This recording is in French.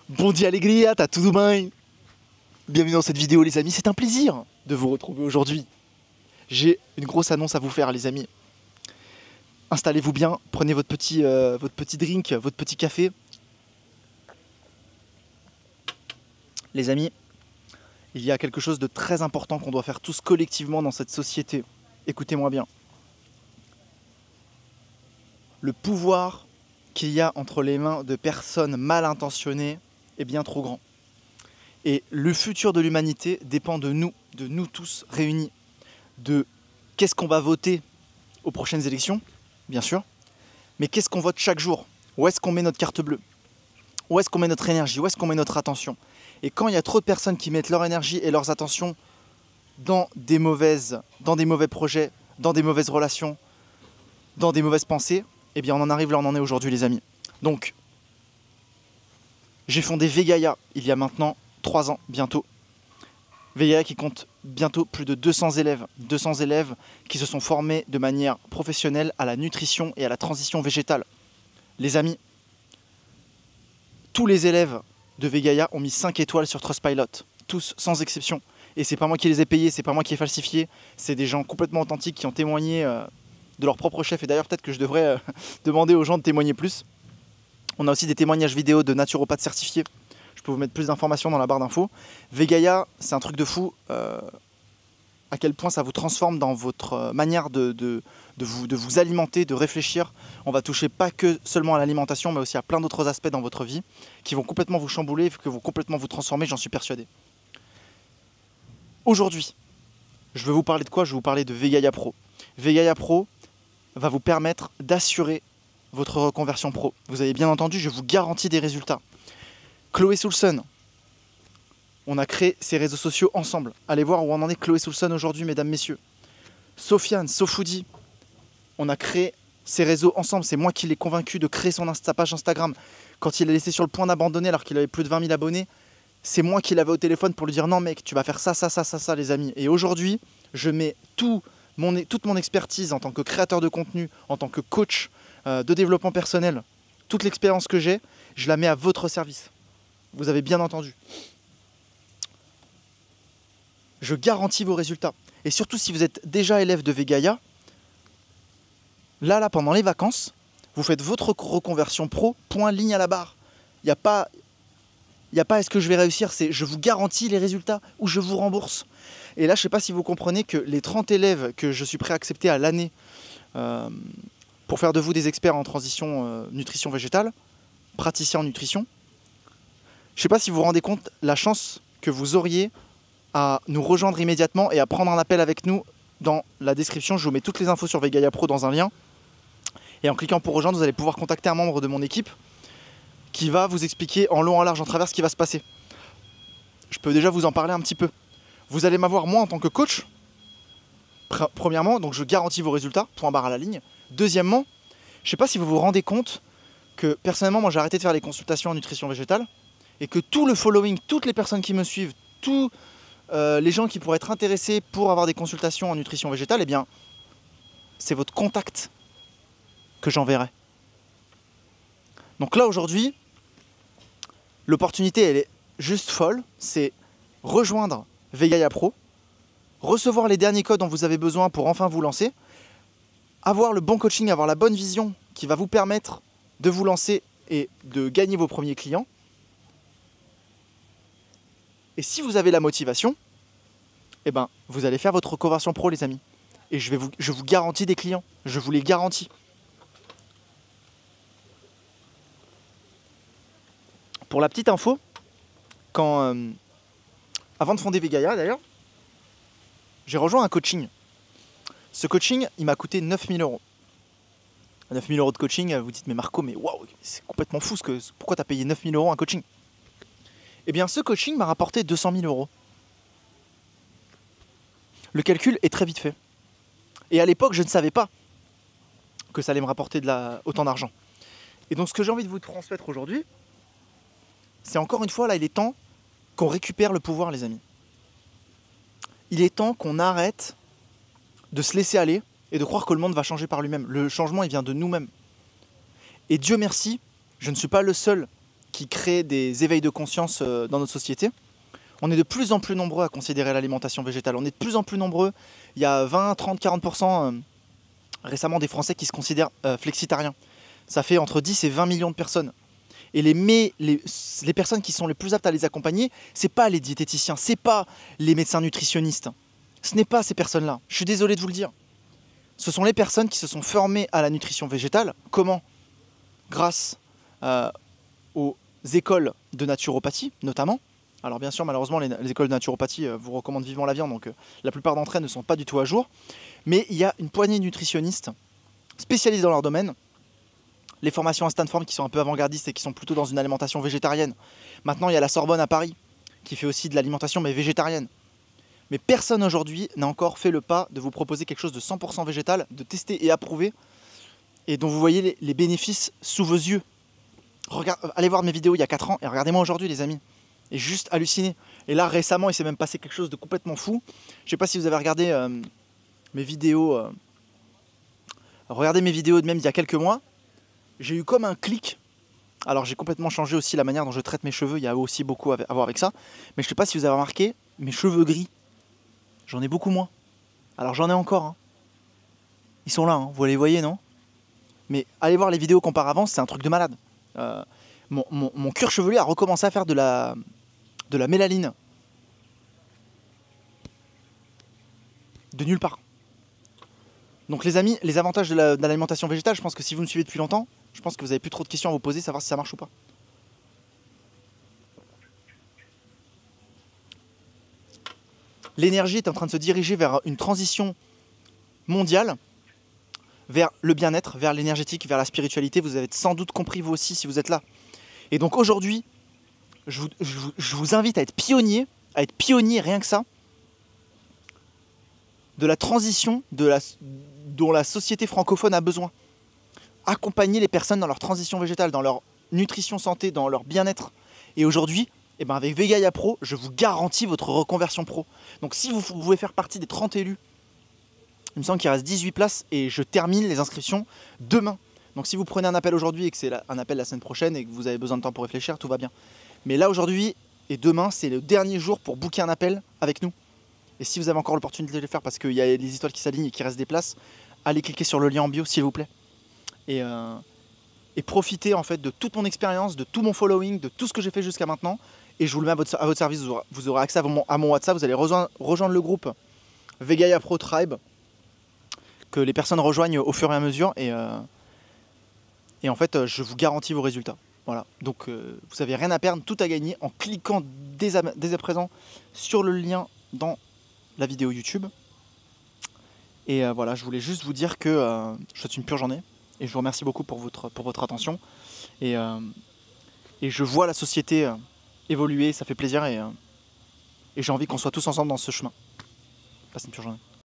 Bon dia alegria, tá tudo bem? Bienvenue dans cette vidéo les amis, c'est un plaisir de vous retrouver aujourd'hui. J'ai une grosse annonce à vous faire les amis. Installez-vous bien, prenez votre petit drink, votre petit café. Les amis, il y a quelque chose de très important qu'on doit faire tous collectivement dans cette société. Écoutez-moi bien. Le pouvoir qu'il y a entre les mains de personnes mal intentionnées est bien trop grand. Et le futur de l'humanité dépend de nous tous réunis. De qu'est-ce qu'on va voter aux prochaines élections, bien sûr, mais qu'est-ce qu'on vote chaque jour? Où est-ce qu'on met notre carte bleue? Où est-ce qu'on met notre énergie? Où est-ce qu'on met notre attention? Et quand il y a trop de personnes qui mettent leur énergie et leurs attentions dans des mauvais projets, dans des mauvaises relations, dans des mauvaises pensées, eh bien on en arrive là où on en est aujourd'hui les amis. Donc, j'ai fondé Vegaia il y a maintenant 3 ans bientôt. Vegaia qui compte bientôt plus de 200 élèves qui se sont formés de manière professionnelle à la nutrition et à la transition végétale. Les amis, tous les élèves de Vegaia ont mis 5 étoiles sur Trustpilot, tous sans exception. Et c'est pas moi qui les ai payés, c'est pas moi qui ai falsifié, c'est des gens complètement authentiques qui ont témoigné de leur propre chef. Et d'ailleurs peut-être que je devrais demander aux gens de témoigner plus. On a aussi des témoignages vidéo de naturopathes certifiés. Je peux vous mettre plus d'informations dans la barre d'infos. Vegaia, c'est un truc de fou. À quel point ça vous transforme dans votre manière de vous alimenter, de réfléchir. On va toucher pas que seulement à l'alimentation, mais aussi à plein d'autres aspects dans votre vie qui vont complètement vous chambouler, qui vont complètement vous transformer, j'en suis persuadé. Aujourd'hui, je vais vous parler de quoi? Je vais vous parler de Vegaia Pro. Vegaia Pro va vous permettre d'assurer votre reconversion pro. Vous avez bien entendu, je vous garantis des résultats. Chloé Soulson, on a créé ces réseaux sociaux ensemble. Allez voir où on en est Chloé Soulson aujourd'hui, mesdames, messieurs. Sofiane, Sofoodi, on a créé ces réseaux ensemble. C'est moi qui l'ai convaincu de créer sa page Instagram. Quand il a laissé sur le point d'abandonner alors qu'il avait plus de 20 000 abonnés, c'est moi qui l'avais au téléphone pour lui dire non mec, tu vas faire ça les amis. Et aujourd'hui, je mets toute mon expertise en tant que créateur de contenu, en tant que coach de développement personnel, toute l'expérience que j'ai, je la mets à votre service. Vous avez bien entendu. Je garantis vos résultats. Et surtout si vous êtes déjà élève de Vegaia, là, pendant les vacances, vous faites votre reconversion pro, point, ligne à la barre. Il n'y a pas est-ce que je vais réussir, c'est je vous garantis les résultats ou je vous rembourse. Et là, je ne sais pas si vous comprenez que les 30 élèves que je suis prêt à accepter à l'année pour faire de vous des experts en transition nutrition végétale, praticiens en nutrition, je ne sais pas si vous vous rendez compte la chance que vous auriez à nous rejoindre immédiatement et à prendre un appel avec nous. Dans la description, je vous mets toutes les infos sur Vegaia Pro dans un lien. Et en cliquant pour rejoindre, vous allez pouvoir contacter un membre de mon équipe qui va vous expliquer en long, en large, en travers ce qui va se passer. Je peux déjà vous en parler un petit peu. Vous allez m'avoir moi en tant que coach, premièrement, donc je garantis vos résultats, point barre à la ligne. Deuxièmement, je ne sais pas si vous vous rendez compte que personnellement, moi j'ai arrêté de faire les consultations en nutrition végétale et que tout le following, toutes les personnes qui me suivent, tous les gens qui pourraient être intéressés pour avoir des consultations en nutrition végétale, eh bien, c'est votre contact que j'enverrai. Donc là, aujourd'hui, l'opportunité, elle est juste folle. C'est rejoindre Vegaia Pro, recevoir les derniers codes dont vous avez besoin pour enfin vous lancer, avoir le bon coaching, avoir la bonne vision qui va vous permettre de vous lancer et de gagner vos premiers clients. Et si vous avez la motivation, eh ben, vous allez faire votre reconversion pro, les amis. Et je vous garantis des clients. Je vous les garantis. Pour la petite info, avant de fonder Vegaia, d'ailleurs, j'ai rejoint un coaching. Ce coaching, il m'a coûté 9 000 euros. 9 000 euros de coaching, vous dites, mais Marco, mais waouh, c'est complètement fou. Pourquoi tu as payé 9 000 euros un coaching? Eh bien, ce coaching m'a rapporté 200 000 euros. Le calcul est très vite fait. Et à l'époque, je ne savais pas que ça allait me rapporter autant d'argent. Et donc, ce que j'ai envie de vous transmettre aujourd'hui, c'est encore une fois, là, il est temps qu'on récupère le pouvoir, les amis. Il est temps qu'on arrête de se laisser aller et de croire que le monde va changer par lui-même. Le changement, il vient de nous-mêmes. Et Dieu merci, je ne suis pas le seul qui crée des éveils de conscience dans notre société. On est de plus en plus nombreux à considérer l'alimentation végétale. On est de plus en plus nombreux. Il y a 20, 30, 40% récemment des Français qui se considèrent flexitariens. Ça fait entre 10 et 20 millions de personnes. Et les personnes qui sont les plus aptes à les accompagner, c'est pas les diététiciens, c'est pas les médecins nutritionnistes. Ce n'est pas ces personnes-là. Je suis désolé de vous le dire. Ce sont les personnes qui se sont formées à la nutrition végétale. Comment? Grâce aux écoles de naturopathie, notamment. Alors bien sûr, malheureusement, les écoles de naturopathie vous recommandent vivement la viande, donc la plupart d'entre elles ne sont pas du tout à jour. Mais il y a une poignée de nutritionnistes spécialisés dans leur domaine. Les formations à Stanford qui sont un peu avant-gardistes et qui sont plutôt dans une alimentation végétarienne. Maintenant, il y a la Sorbonne à Paris qui fait aussi de l'alimentation mais végétarienne. Mais personne aujourd'hui n'a encore fait le pas de vous proposer quelque chose de 100% végétal, de tester et approuver, et dont vous voyez les bénéfices sous vos yeux. Allez voir mes vidéos il y a 4 ans et regardez-moi aujourd'hui les amis. Et juste halluciné. Et là récemment il s'est même passé quelque chose de complètement fou. Je sais pas si vous avez regardé mes vidéos. Regardez mes vidéos de même il y a quelques mois. J'ai eu comme un clic. Alors j'ai complètement changé aussi la manière dont je traite mes cheveux. Il y a aussi beaucoup à voir avec ça. Mais je sais pas si vous avez remarqué, mes cheveux gris, j'en ai beaucoup moins. Alors j'en ai encore. Hein. Ils sont là, hein. Vous les voyez, non? Mais allez voir les vidéos qu'auparavant, c'est un truc de malade. Mon cuir chevelu a recommencé à faire de la mélanine. De nulle part. Donc les amis, les avantages de l'alimentation végétale, je pense que si vous me suivez depuis longtemps, je pense que vous n'avez plus trop de questions à vous poser, savoir si ça marche ou pas. L'énergie est en train de se diriger vers une transition mondiale, vers le bien-être, vers l'énergétique, vers la spiritualité. Vous avez sans doute compris vous aussi si vous êtes là. Et donc aujourd'hui, je vous invite à être pionnier rien que ça, de la transition dont la société francophone a besoin. Accompagner les personnes dans leur transition végétale, dans leur nutrition santé, dans leur bien-être. Et aujourd'hui, eh ben avec Vegalia Pro, je vous garantis votre reconversion pro. Donc si vous pouvez faire partie des 30 élus, il me semble qu'il reste 18 places et je termine les inscriptions demain. Donc si vous prenez un appel aujourd'hui et que c'est un appel la semaine prochaine et que vous avez besoin de temps pour réfléchir, tout va bien. Mais là aujourd'hui et demain, c'est le dernier jour pour booker un appel avec nous. Et si vous avez encore l'opportunité de le faire parce qu'il y a les étoiles qui s'alignent et qu'il reste des places, allez cliquer sur le lien en bio s'il vous plaît. Et profitez en fait de toute mon expérience, de tout mon following, de tout ce que j'ai fait jusqu'à maintenant. Et je vous le mets à votre service, vous aurez accès à mon WhatsApp, vous allez rejoindre le groupe Vegalia Pro Tribe que les personnes rejoignent au fur et à mesure. Et en fait, je vous garantis vos résultats. Voilà. Donc vous n'avez rien à perdre, tout à gagner en cliquant dès à présent sur le lien dans la vidéo YouTube. Et voilà, je voulais juste vous dire que je souhaite une pure journée. Et je vous remercie beaucoup pour votre attention. Et je vois la société évoluer, ça fait plaisir. Et j'ai envie qu'on soit tous ensemble dans ce chemin. Passez une pure journée.